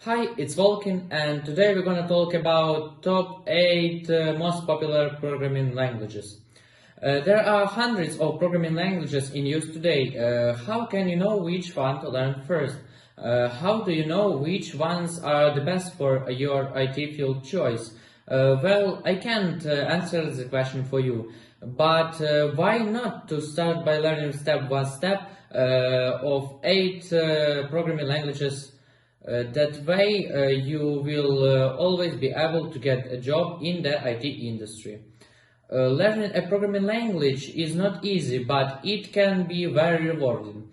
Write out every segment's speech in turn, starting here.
Hi, it's Volkin, and today we're going to talk about top 8 most popular programming languages. There are hundreds of programming languages in use today. How can you know which one to learn first? How do you know which ones are the best for your IT field choice? Well, I can't answer the question for you, but why not to start by learning step by step of 8 programming languages? That way you will always be able to get a job in the IT industry. Learning a programming language is not easy, but it can be very rewarding.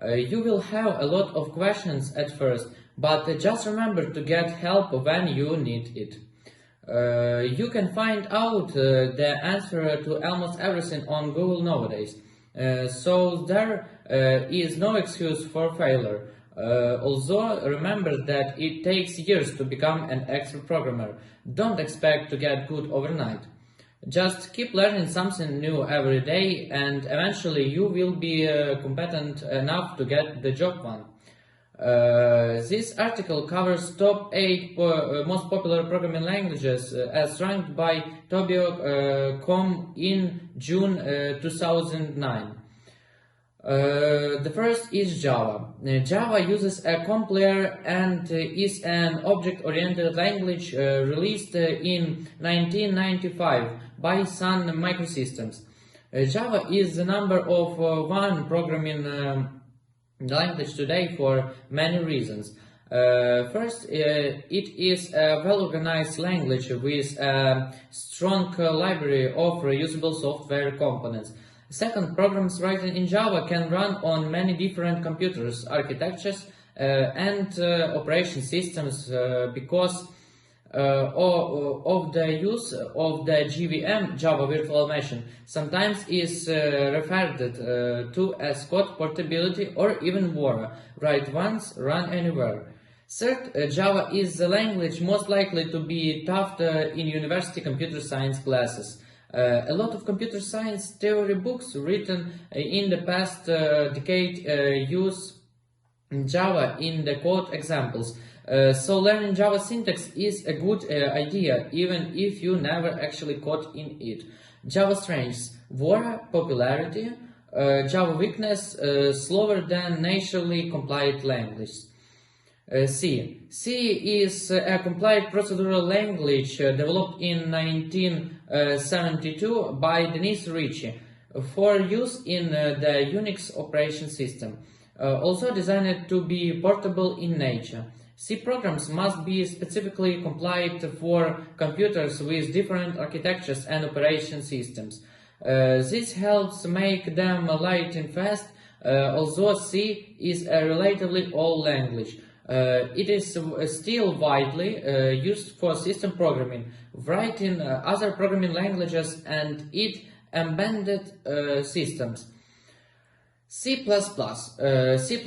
You will have a lot of questions at first, but just remember to get help when you need it. You can find out the answer to almost everything on Google nowadays, so there is no excuse for failure. Although remember that it takes years to become an expert programmer, don't expect to get good overnight. Just keep learning something new every day and eventually you will be competent enough to get the job one. This article covers top 8 most popular programming languages as ranked by Tobio.com in June 2009. The first is Java. Java uses a compiler and is an object-oriented language released in 1995 by Sun Microsystems. Java is the number of one programming language today for many reasons. First, it is a well-organized language with a strong library of reusable software components. Second, programs written in Java can run on many different computers, architectures, and operation systems because of the use of the JVM, Java Virtual Machine, sometimes is referred to as code portability or even more, write once, run anywhere. Third, Java is the language most likely to be taught in university computer science classes. A lot of computer science theory books written in the past decade use Java in the code examples. So learning Java syntax is a good idea, even if you never actually code in it. Java strengths: Vora, popularity; Java weakness, slower than nationally compiled language. C. C is a compiled procedural language developed in 1972 by Denise Ritchie for use in the Unix operation system, also designed to be portable in nature. C programs must be specifically compiled for computers with different architectures and operation systems. This helps make them light and fast, although C is a relatively old language. It is still widely used for system programming, writing other programming languages and it embedded systems. C++. C++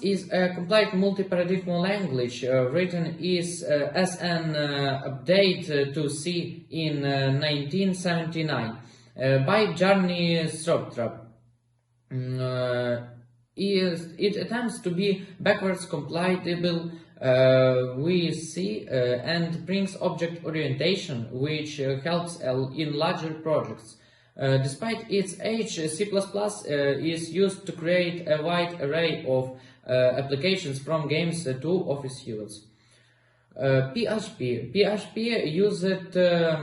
is a complete multi-paradigm language written as an update to C in 1979 by Jarny Stroup. It attempts to be backwards compatible with C and brings object orientation, which helps in larger projects. Despite its age, C++ is used to create a wide array of applications from games to office use. PHP. PHP uses a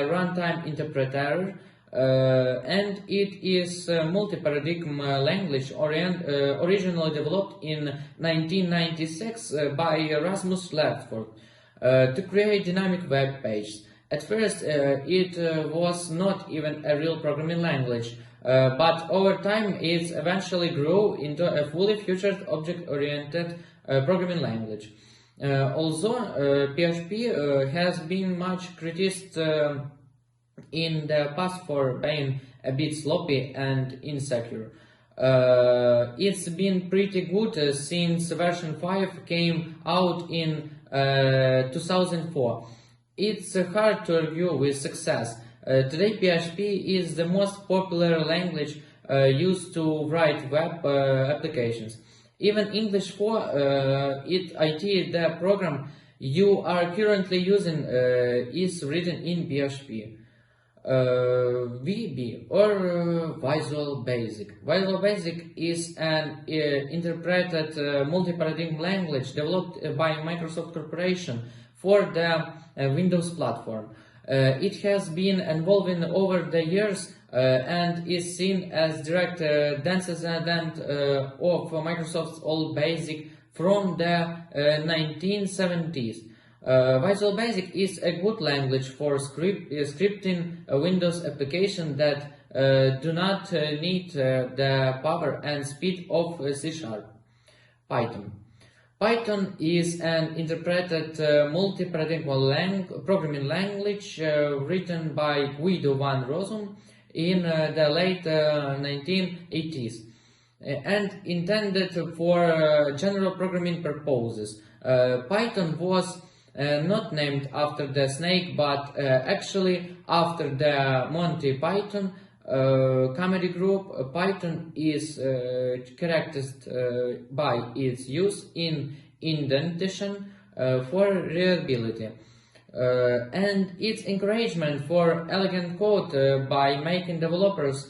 runtime interpreter and it is a multi-paradigm language originally developed in 1996 by Rasmus Ledford to create dynamic web pages. At first, it was not even a real programming language, but over time it eventually grew into a fully featured object-oriented programming language. Although PHP has been much criticized in the past for being a bit sloppy and insecure, it's been pretty good since version 5 came out in 2004. It's hard to argue with success. Today PHP is the most popular language used to write web applications. Even English 4 IT, the program you are currently using is written in PHP. VB or Visual Basic. Visual Basic is an interpreted multi-paradigm language developed by Microsoft Corporation for the Windows platform. It has been evolving over the years and is seen as direct descendant of Microsoft's old BASIC from the 1970s. Visual Basic is a good language for scripting a Windows application that do not need the power and speed of CSharp. Python. Python is an interpreted multi-paradigm programming language written by Guido van Rossum in the late 1980s and intended for general programming purposes. Python was not named after the snake, but actually after the Monty Python comedy group. Python is characterized by its use in indentation for readability and its encouragement for elegant code by making developers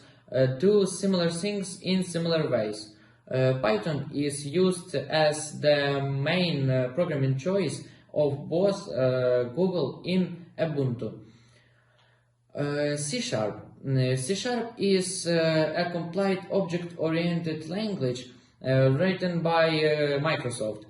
do similar things in similar ways. Python is used as the main programming choice of both Google in Ubuntu. CSharp. CSharp is a complete object-oriented language written by Microsoft.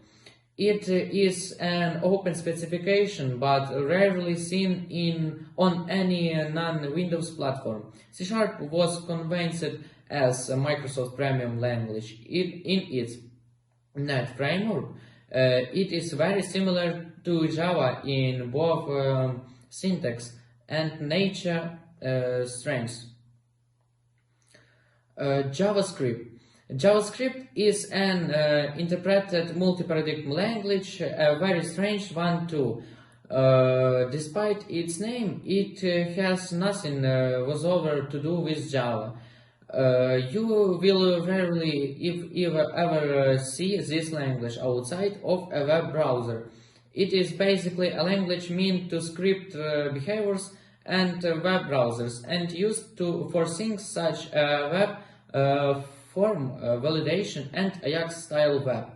It is an open specification but rarely seen on any non-Windows platform. CSharp was conceived as a Microsoft premium language in its .NET framework. It is very similar to Java in both syntax and nature strengths. JavaScript. JavaScript is an interpreted multi-paradigm language, a very strange one too. Despite its name, it has nothing whatsoever to do with Java. You will rarely, if ever, see this language outside of a web browser. It is basically a language meant to script behaviors and web browsers and used for things such as web form validation and Ajax-style web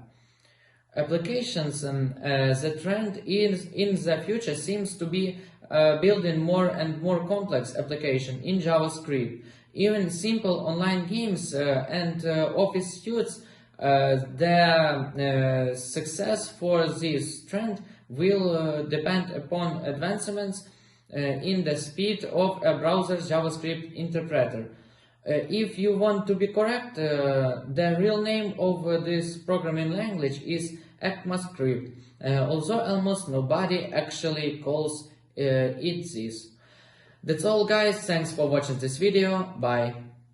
applications. The trend in the future seems to be building more and more complex applications in JavaScript. Even simple online games and office suites, the success for this trend will depend upon advancements in the speed of a browser's JavaScript interpreter. If you want to be correct, the real name of this programming language is ECMAScript, although almost nobody actually calls it this. That's all guys, thanks for watching this video, bye.